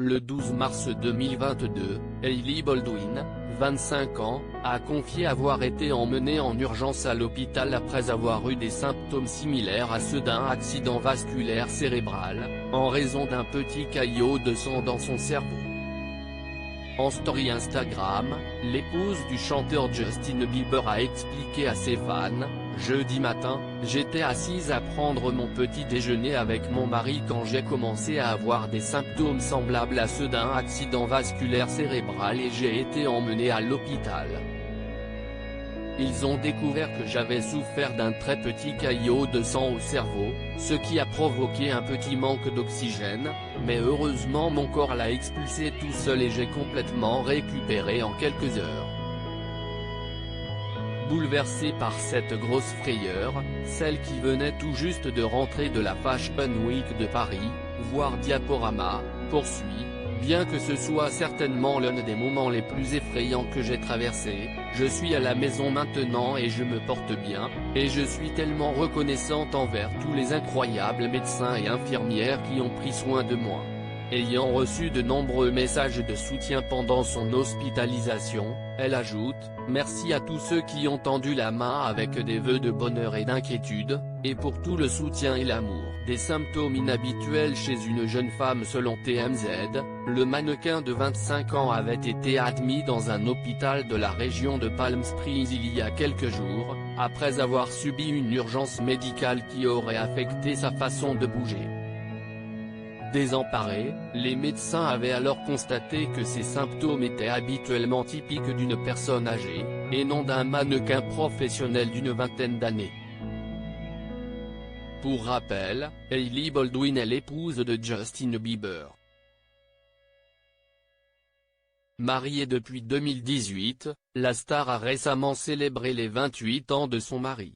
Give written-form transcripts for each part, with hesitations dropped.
Le 12 mars 2022, Hailey Baldwin, 25 ans, a confié avoir été emmenée en urgence à l'hôpital après avoir eu des symptômes similaires à ceux d'un accident vasculaire cérébral, en raison d'un petit caillot de sang dans son cerveau. En story Instagram, l'épouse du chanteur Justin Bieber a expliqué à ses fans: « Jeudi matin, j'étais assise à prendre mon petit déjeuner avec mon mari quand j'ai commencé à avoir des symptômes semblables à ceux d'un accident vasculaire cérébral et j'ai été emmenée à l'hôpital. Ils ont découvert que j'avais souffert d'un très petit caillot de sang au cerveau, ce qui a provoqué un petit manque d'oxygène, mais heureusement mon corps l'a expulsé tout seul et j'ai complètement récupéré en quelques heures. » Bouleversée par cette grosse frayeur, celle qui venait tout juste de rentrer de la Fashion Week de Paris, voire Diaporama, poursuit: « Bien que ce soit certainement l'un des moments les plus effrayants que j'ai traversé, je suis à la maison maintenant et je me porte bien, et je suis tellement reconnaissante envers tous les incroyables médecins et infirmières qui ont pris soin de moi. » Ayant reçu de nombreux messages de soutien pendant son hospitalisation, elle ajoute: « Merci à tous ceux qui ont tendu la main avec des vœux de bonheur et d'inquiétude, et pour tout le soutien et l'amour. » Des symptômes inhabituels chez une jeune femme. Selon TMZ, le mannequin de 25 ans avait été admis dans un hôpital de la région de Palm Springs il y a quelques jours, après avoir subi une urgence médicale qui aurait affecté sa façon de bouger. Désemparés, les médecins avaient alors constaté que ces symptômes étaient habituellement typiques d'une personne âgée, et non d'un mannequin professionnel d'une vingtaine d'années. Pour rappel, Hailey Baldwin est l'épouse de Justin Bieber. Mariée depuis 2018, la star a récemment célébré les 28 ans de son mari.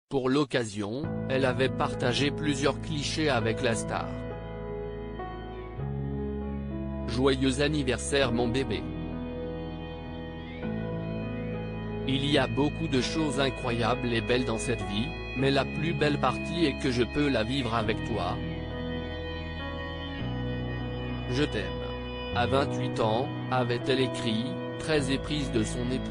Pour l'occasion, elle avait partagé plusieurs clichés avec la star. « Joyeux anniversaire mon bébé. Il y a beaucoup de choses incroyables et belles dans cette vie, mais la plus belle partie est que je peux la vivre avec toi. Je t'aime. » À 28 ans, avait-elle écrit, très éprise de son époux.